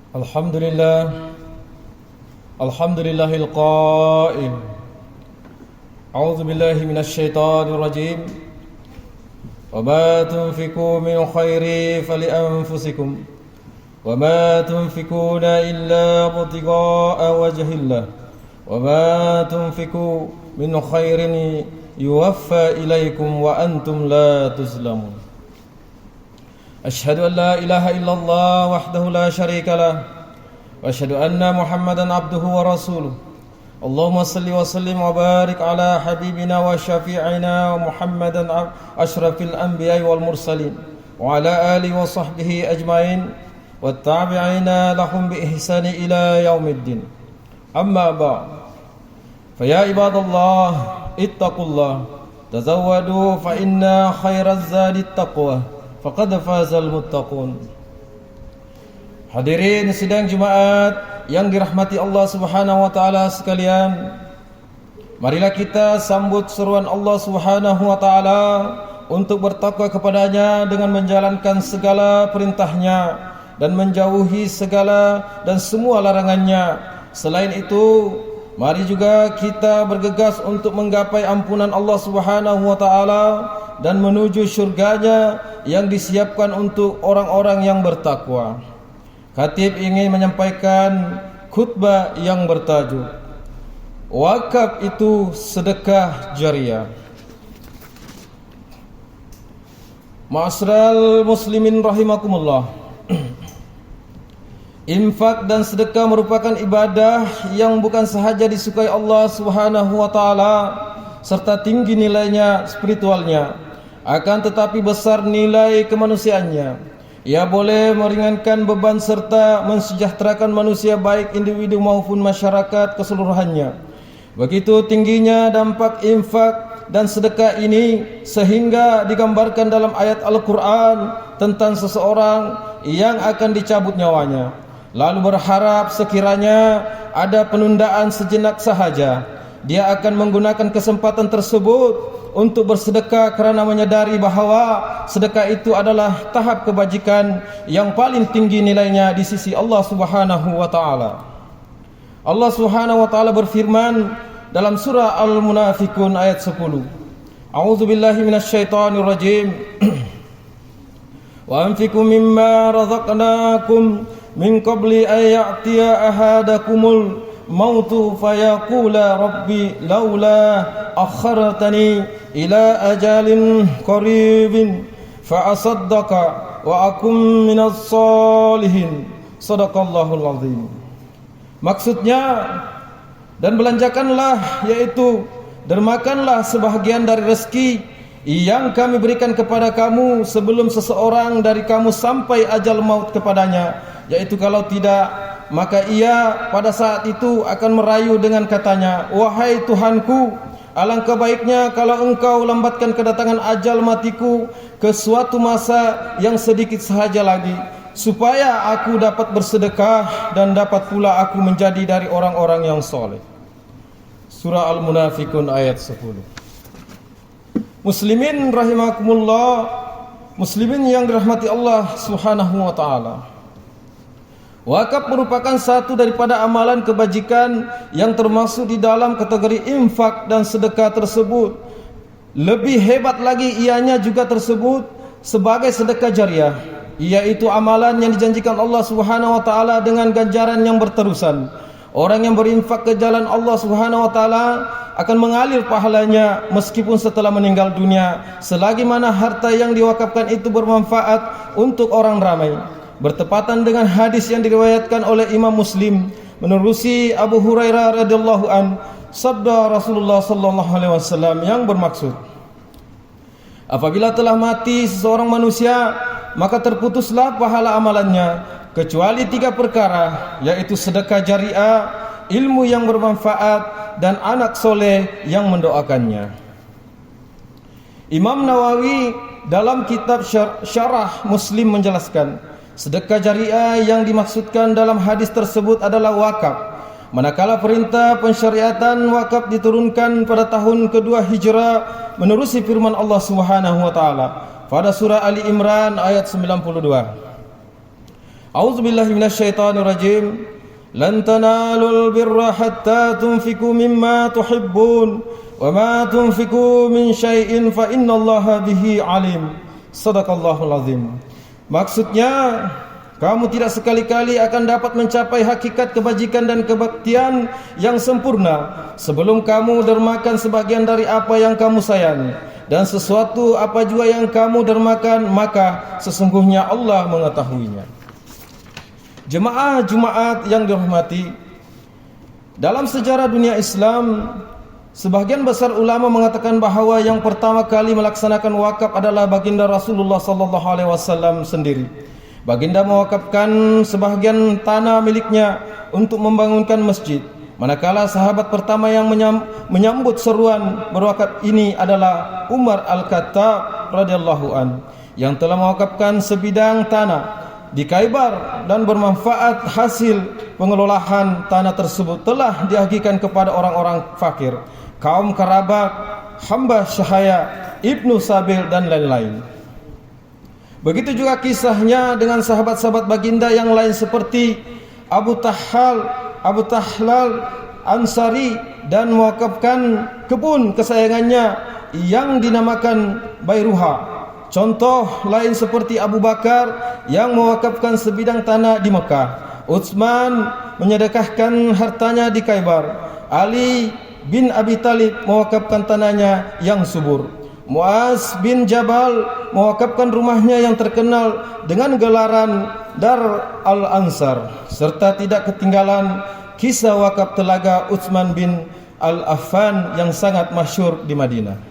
Alhamdulillah, Alhamdulillahil qail. A'udzu billahi minasy syaithanir rajim. Wa ma tunfiqu min khairi fali anfusikum wa ma tunfiquna illa ibtigha'a wajhillah wa ma tunfiqu min khairin yuwaffa ilaikum wa antum la tuzlamun. Asyhadu an la ilaha illallah wahdahu la syarika lah wa asyhadu anna Muhammadan abduhu wa rasuluh. Allahumma salli wa sallim wa barik ala habibina wa syafi'ina Muhammadan asyrafil anbiya'i wal mursalin wa ala alihi wa sahbihi ajmain wa tabi'ina lahum bi ihsani ila yaumiddin. Amma ba'd. Fa ya ibadallah ittaqullah tazawwadu fa inna khairaz zadi taqwa faqad fazal muttaqun. Hadirin sidang Jumat yang dirahmati Allah Subhanahu wa taala sekalian, marilah kita sambut seruan Allah Subhanahu wa taala untuk bertakwa kepadanya dengan menjalankan segala perintahnya dan menjauhi segala dan semua larangannya. Selain itu, mari juga kita bergegas untuk menggapai ampunan Allah Subhanahu wa taala dan menuju syurganya yang disiapkan untuk orang-orang yang bertakwa. Khatib ingin menyampaikan khutbah yang bertajuk Wakaf itu sedekah jariah. Ma'asyiral muslimin rahimakumullah. Infak dan sedekah merupakan ibadah yang bukan sahaja disukai Allah Subhanahu wa taala serta tinggi nilainya spiritualnya, akan tetapi besar nilai kemanusiaannya. Ia boleh meringankan beban serta mensejahterakan manusia baik individu maupun masyarakat keseluruhannya. Begitu tingginya dampak infak dan sedekah ini sehingga digambarkan dalam ayat Al-Quran tentang seseorang yang akan dicabut nyawanya, lalu berharap sekiranya ada penundaan sejenak sahaja, dia akan menggunakan kesempatan tersebut untuk bersedekah karena menyadari bahawa sedekah itu adalah tahap kebajikan yang paling tinggi nilainya di sisi Allah Subhanahu wa taala. Allah Subhanahu wa taala berfirman dalam surah Al-Munafiqun ayat 10. A'udzu billahi minasyaitonir rajim. Wa anfiqu mimma razaqnakum min qabli an ya'tiya ahadakumul mautu fayaqula rabbi laula akhartani ila ajalin qaribin fa asaddaqa wa akum minas solihin. Shadaqallahul azim. Maksudnya, dan belanjakanlah, yaitu dermakanlah sebahagian dari rezeki yang kami berikan kepada kamu sebelum seseorang dari kamu sampai ajal maut kepadanya, yaitu kalau tidak, maka ia pada saat itu akan merayu dengan katanya, wahai Tuhanku, alangkah baiknya kalau engkau lambatkan kedatangan ajal matiku ke suatu masa yang sedikit sahaja lagi, supaya aku dapat bersedekah dan dapat pula aku menjadi dari orang-orang yang soleh. Surah Al-Munafiqun ayat 10. Muslimin rahimakumullah, muslimin yang dirahmati Allah Subhanahu wa taala. Wakaf merupakan satu daripada amalan kebajikan yang termasuk di dalam kategori infak dan sedekah tersebut. Lebih hebat lagi ianya juga tersebut sebagai sedekah jariah, yaitu amalan yang dijanjikan Allah Subhanahu wa taala dengan ganjaran yang berterusan. Orang yang berinfak ke jalan Allah Subhanahu wa taala akan mengalir pahalanya meskipun setelah meninggal dunia, selagi mana harta yang diwakafkan itu bermanfaat untuk orang ramai. Bertepatan dengan hadis yang diriwayatkan oleh Imam Muslim menerusi Abu Hurairah radhiyallahu an, sabda Rasulullah sallallahu alaihi wasallam yang bermaksud, apabila telah mati seseorang manusia, maka terputuslah pahala amalannya kecuali 3 perkara, yaitu sedekah jariah, ilmu yang bermanfaat, dan anak soleh yang mendoakannya. Imam Nawawi dalam kitab Syarah Muslim menjelaskan, sedekah jariah yang dimaksudkan dalam hadis tersebut adalah wakaf. Manakala perintah pensyariatan wakaf diturunkan pada tahun kedua Hijrah menerusi firman Allah Subhanahu wa taala pada surah Ali Imran ayat 92. A'udzubillahi minasyaitonirrajim. Lan tanalul birra hatta tunfiqu mimma tuhibbun wa ma tunfiqu min syai'in fa innallaha bihi alim. Shadaqallahul azim. Maksudnya, kamu tidak sekali-kali akan dapat mencapai hakikat kebajikan dan kebaktian yang sempurna sebelum kamu dermakan sebagian dari apa yang kamu sayangi, dan sesuatu apa juga yang kamu dermakan, maka sesungguhnya Allah mengetahuinya. Jemaah Jumaat yang dirahmati, dalam sejarah dunia Islam, sebagian besar ulama mengatakan bahawa yang pertama kali melaksanakan wakaf adalah baginda Rasulullah SAW sendiri. Baginda mewakafkan sebahagian tanah miliknya untuk membangunkan masjid, manakala sahabat pertama yang menyambut seruan berwakaf ini adalah Umar Al-Khattab radhiyallahu an, yang telah mewakafkan sebidang tanah di Khaybar, dan bermanfaat hasil pengelolaan tanah tersebut telah diagihkan kepada orang-orang fakir, kaum kerabat, hamba syahaya, Ibnu Sabil dan lain-lain. Begitu juga kisahnya dengan sahabat-sahabat baginda yang lain seperti Abu Tahlal Ansari, dan mewakafkan kebun kesayangannya yang dinamakan Bayruha. Contoh lain seperti Abu Bakar yang mewakafkan sebidang tanah di Mekah. Utsman menyedekahkan hartanya di Khaybar. Ali bin Abi Talib mewakafkan tanahnya yang subur. Muaz bin Jabal mewakafkan rumahnya yang terkenal dengan gelaran Dar al-Ansar, serta tidak ketinggalan kisah wakaf telaga Utsman bin Al-Affan yang sangat masyhur di Madinah.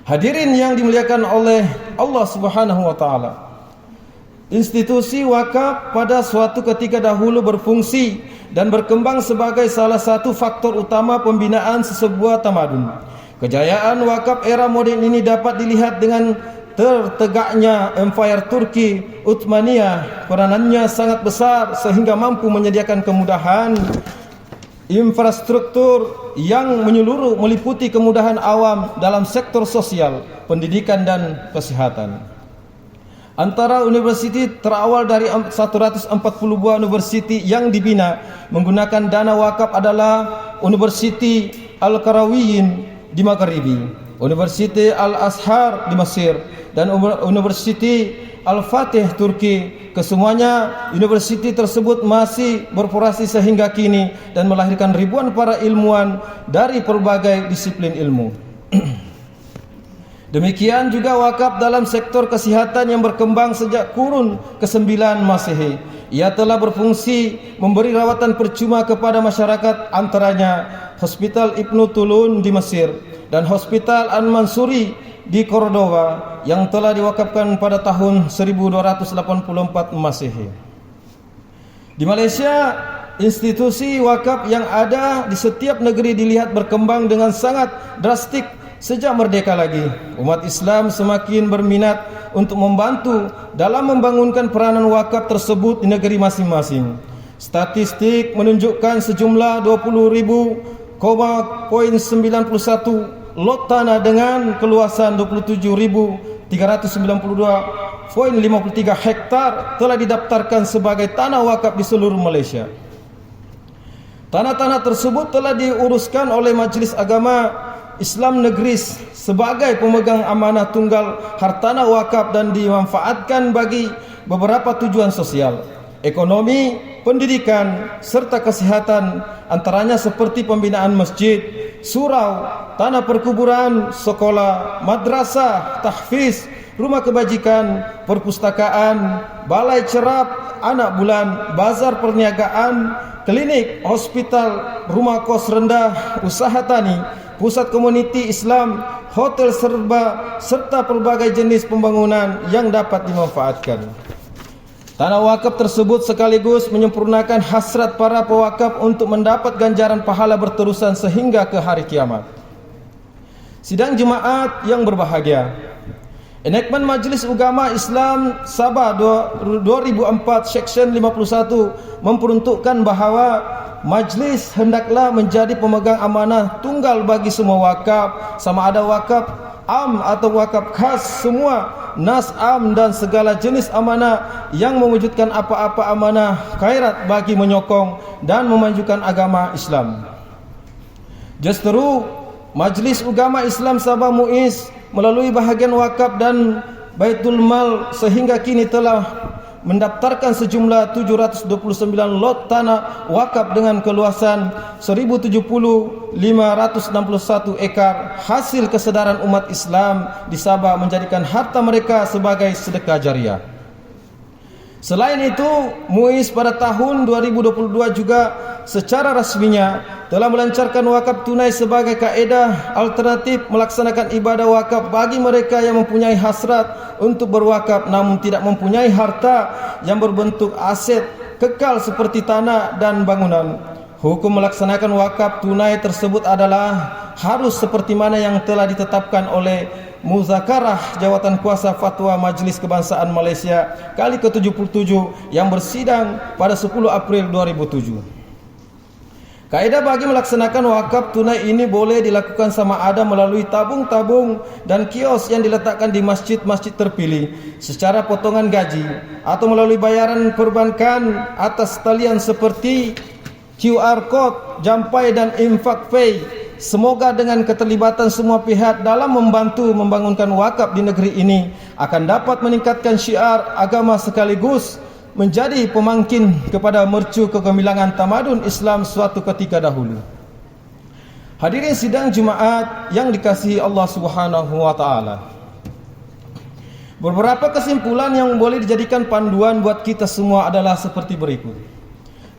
Hadirin yang dimuliakan oleh Allah Subhanahu wa taala, institusi wakaf pada suatu ketika dahulu berfungsi dan berkembang sebagai salah satu faktor utama pembinaan sesebuah tamadun. Kejayaan wakaf era moden ini dapat dilihat dengan tertegaknya Empire Turki Utsmaniyah. Peranannya sangat besar sehingga mampu menyediakan kemudahan infrastruktur yang menyeluruh, meliputi kemudahan awam dalam sektor sosial, pendidikan dan kesehatan. Antara universiti terawal dari 140 buah universiti yang dibina menggunakan dana wakaf adalah Universiti Al-Qarawiyyin di Maghribi, Universiti Al-Azhar di Mesir, dan Universiti Al-Fatih Turki. Kesemuanya universiti tersebut masih beroperasi sehingga kini dan melahirkan ribuan para ilmuwan dari berbagai disiplin ilmu. Demikian juga wakaf dalam sektor kesehatan yang berkembang sejak kurun ke-9 Masehi. Ia telah berfungsi memberi rawatan percuma kepada masyarakat, antaranya Hospital Ibnu Tulun di Mesir dan Hospital Al-Mansuri di Cordoba yang telah diwakafkan pada tahun 1284 Masehi. Di Malaysia, institusi wakaf yang ada di setiap negeri dilihat berkembang dengan sangat drastik sejak merdeka lagi. Umat Islam semakin berminat untuk membantu dalam membangunkan peranan wakaf tersebut di negeri masing-masing. Statistik menunjukkan sejumlah 20,91 lot tanah dengan keluasan 27.392,53 hektar telah didaftarkan sebagai tanah wakaf di seluruh Malaysia. Tanah-tanah tersebut telah diuruskan oleh Majlis Agama Islam Negeri sebagai pemegang amanah tunggal hartanah wakaf dan dimanfaatkan bagi beberapa tujuan sosial, ekonomi, pendidikan serta kesehatan, antaranya seperti pembinaan masjid, surau, tanah perkuburan, sekolah, madrasah, tahfiz, rumah kebajikan, perpustakaan, balai cerap, anak bulan, bazar perniagaan, klinik, hospital, rumah kos rendah, usaha tani, pusat komuniti Islam, hotel serta pelbagai jenis pembangunan yang dapat dimanfaatkan. Tanah wakaf tersebut sekaligus menyempurnakan hasrat para pewakaf untuk mendapat ganjaran pahala berterusan sehingga ke hari kiamat. Sidang jemaat yang berbahagia, enakmen Majlis Ugama Islam Sabah 2004 Seksyen 51 memperuntukkan bahawa majlis hendaklah menjadi pemegang amanah tunggal bagi semua wakaf, sama ada wakaf am atau wakaf khas. Semua nas'am dan segala jenis amanah yang mewujudkan apa-apa amanah khairat bagi menyokong dan memajukan agama Islam. Justeru Majlis Ugama Islam Sabah Muiz melalui bahagian wakaf dan Baitul Mal sehingga kini telah mendaftarkan sejumlah 729 lot tanah wakaf dengan keluasan 1070.561 ekar hasil kesedaran umat Islam di Sabah menjadikan harta mereka sebagai sedekah jariah. Selain itu, MUIS pada tahun 2022 juga secara rasminya telah melancarkan wakaf tunai sebagai kaedah alternatif melaksanakan ibadah wakaf bagi mereka yang mempunyai hasrat untuk berwakaf namun tidak mempunyai harta yang berbentuk aset kekal seperti tanah dan bangunan. Hukum melaksanakan wakaf tunai tersebut adalah harus seperti mana yang telah ditetapkan oleh Muzakarah Jawatan Kuasa Fatwa Majlis Kebangsaan Malaysia kali ke-77 yang bersidang pada 10 April 2007. Kaedah bagi melaksanakan wakaf tunai ini boleh dilakukan sama ada melalui tabung-tabung dan kios yang diletakkan di masjid-masjid terpilih secara potongan gaji atau melalui bayaran perbankan atas talian seperti QR Code, Jampai dan Infak Pay. Semoga dengan keterlibatan semua pihak dalam membantu membangunkan wakaf di negeri ini akan dapat meningkatkan syiar agama sekaligus menjadi pemangkin kepada mercu kegemilangan tamadun Islam suatu ketika dahulu. Hadirin sidang Jumaat yang dikasihi Allah Subhanahu wa taala. Beberapa kesimpulan yang boleh dijadikan panduan buat kita semua adalah seperti berikut.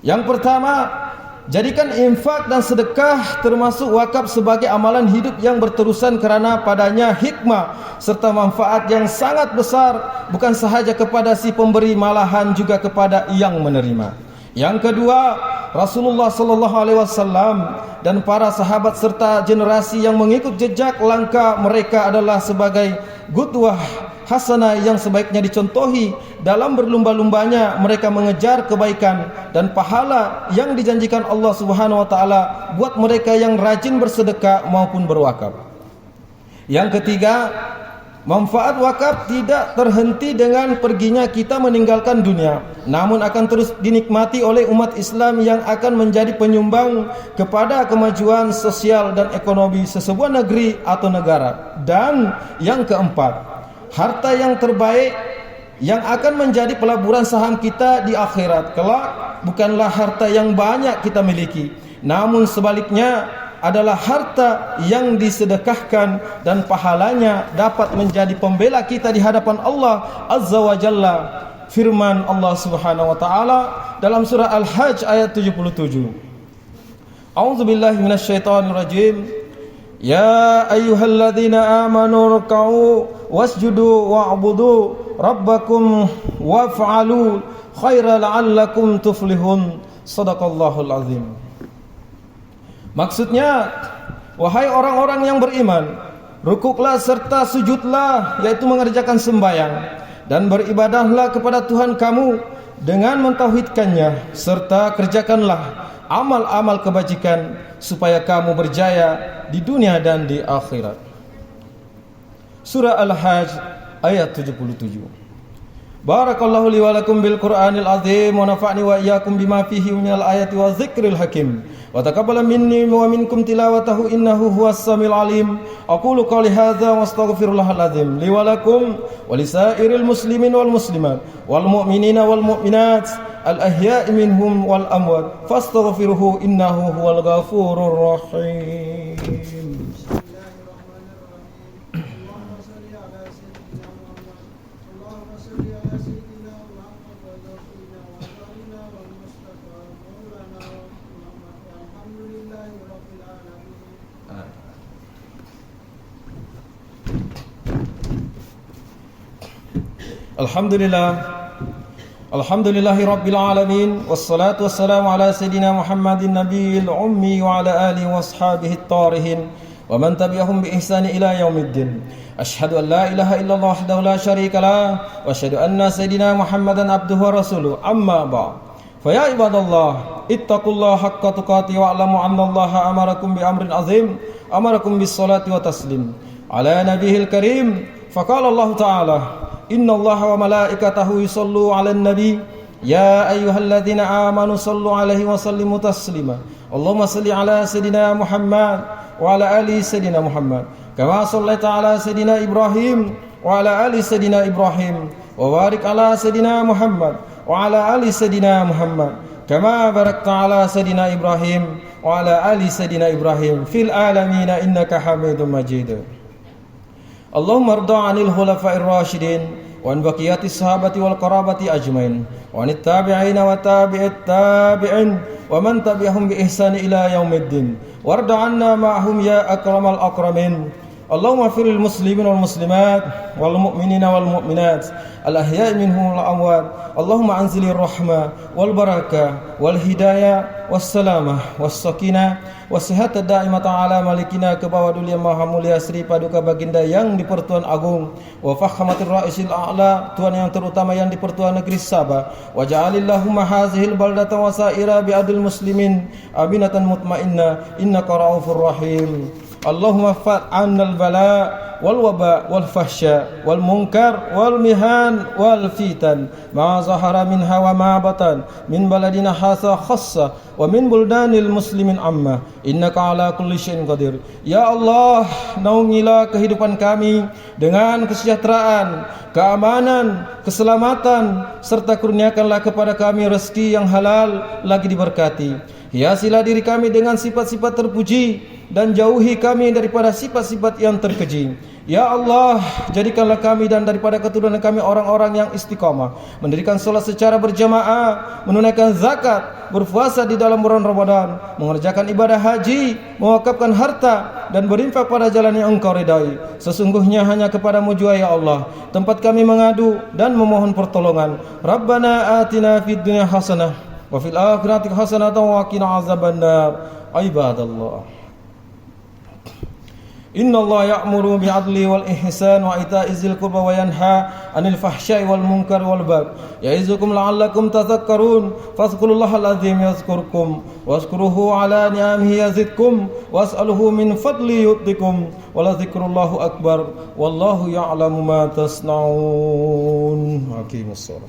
Yang pertama, jadikan infak dan sedekah termasuk wakaf sebagai amalan hidup yang berterusan kerana padanya hikmah serta manfaat yang sangat besar bukan sahaja kepada si pemberi malahan juga kepada yang menerima. Yang kedua, Rasulullah sallallahu alaihi wasallam dan para sahabat serta generasi yang mengikut jejak langkah mereka adalah sebagai qudwah hasanah yang sebaiknya dicontohi dalam berlumba-lumbanya mereka mengejar kebaikan dan pahala yang dijanjikan Allah Subhanahu wa taala buat mereka yang rajin bersedekah maupun berwakaf. Yang ketiga, manfaat wakaf tidak terhenti dengan perginya kita meninggalkan dunia, namun akan terus dinikmati oleh umat Islam yang akan menjadi penyumbang kepada kemajuan sosial dan ekonomi sesebuah negeri atau negara. Dan yang keempat, harta yang terbaik yang akan menjadi pelaburan saham kita di akhirat kelak bukanlah harta yang banyak kita miliki, namun sebaliknya adalah harta yang disedekahkan dan pahalanya dapat menjadi pembela kita di hadapan Allah Azza wa Jalla. Firman Allah Subhanahu wa taala dalam surah Al-Hajj ayat 77. A'udzubillahi minasyaitonir rajim. Ya ayyuhalladzina amanu ruk'u wasjudu wa'budu rabbakum waf'alu khairan la'allakum tuflihun. Shadaqallahul azim. Maksudnya, wahai orang-orang yang beriman, rukuklah serta sujudlah, yaitu mengerjakan sembahyang, dan beribadahlah kepada Tuhan kamu dengan mentauhidkannya, serta kerjakanlah amal-amal kebajikan supaya kamu berjaya di dunia dan di akhirat. Surah Al-Hajj ayat 77. Barakallahu li wa lakum bil Qur'anil azim wa nafa'ni wa iyyakum bima fihi minal ayati wa dzikril hakim wa taqabbala minni wa minkum tilawatahu innahu huwas samiul alim. Aqulu qouli hadza wa astaghfirullahal azim li wa lakum wa lisairil muslimin wal muslimat wal mu'minina wal mu'minat al ahya'i minhum wal amwat fastaghfiruhu innahu huwal ghafurur rahim. Alhamdulillahi Rabbil Alamin. Wassalatu wassalamu ala Sayyidina Muhammadin Nabiyil Ummi wa ala alihi wa ashabihi at-tarihin wa man tabi'ahum bi ihsani ila yaumiddin. Ashhadu an la ilaha illallah wahdahu la syarika lah wa ashhadu anna Sayyidina Muhammadan abduhu wa rasuluh. Amma ba'd. Fa ya ibadallah, ittaqullaha haqqa tuqatih wa alamu anna Allaha amarakum bi amrin azim, amarakum bis salati wa taslim ala nabiyil karim. Faqala Allah ta'ala Innallaha wa malaikatahu yusallu 'alan nabi. Ya ayyuhalladzina amanu sallu 'alaihi wa sallimu taslima. Allahumma salli 'ala sayidina Muhammad wa 'ala ali sayidina Muhammad. Kama shallaita 'ala sayidina Ibrahim wa 'ala ali sayidina Ibrahim. Wa barik 'ala sayidina Muhammad wa 'ala ali sayidina Muhammad. Kama barakta 'ala sayidina Ibrahim wa 'ala ali sayidina Ibrahim fil alamin innaka Hamidum Majid. Allahumma arda 'anil khulafa'ir rasyidin wa an baqiyatis sahabati wal qarabati ajmain wa anit tabi'ina wa tabi'it tabi'in wa man tabi'ahum bi ihsani ila yaumiddin warda 'anna ma'hum ya akramal akramin. Allahumma firil muslimin wal muslimat wal mu'minina wal mu'minat al ahya'i minhum wal amwat. Allahumma anzilir rahmah wal barakah wal hidayah was salamah was sakinah was sihhatad daimatan ala malikina, ke bawah duli yang maha mulia Sri Paduka Baginda yang di Pertuan Agung, wa fakhamatir ra'isil a'la, Tuan yang terutama yang di Pertuan Negeri Sabah, wa ja'alillahumma hazihil baldata wa sa'ira bi'adil muslimin aminatan mutmainna innaka ra'ufur rahim. Allahumma fa'annal bala wal waba wal fahsya wal munkar wal mihan wal fitan ma zahara minha wa ma batan min baladina hasa khassa wa min buldanil muslimin amma innaka ala kulli syai'in qadir. Ya Allah, naungilah kehidupan kami dengan kesejahteraan, keamanan, keselamatan, serta kurniakanlah kepada kami rezeki yang halal lagi diberkati. Hiasilah diri kami dengan sifat-sifat terpuji dan jauhi kami daripada sifat-sifat yang terkeji. Ya Allah, jadikanlah kami dan daripada keturunan kami orang-orang yang istiqamah, mendirikan salat secara berjamaah, menunaikan zakat, berpuasa di dalam bulan Ramadan, mengerjakan ibadah haji, mewakafkan harta dan berinfak pada jalan yang Engkau ridai. Sesungguhnya hanya kepadamu jua ya Allah tempat kami mengadu dan memohon pertolongan. Rabbana atina fid dunya hasanah wa fil akhirati hasanatan wa qina azabannar. Ibadallah, Inna Allah ya'muru bi'adli wal ihsan wa ita'i zil qurba wa yanha 'anil fahsya'i wal munkar wal baghi ya'izukum la'allakum tadhakkarun. Fadhkurullahal azim yazkurkum wazkuruhu 'ala ni'amihi yazidkum was'aluhu min fadli yu'tikum wa la dzikrullahu akbar wallahu ya'lamu ma tasna'un. Aqimussalah.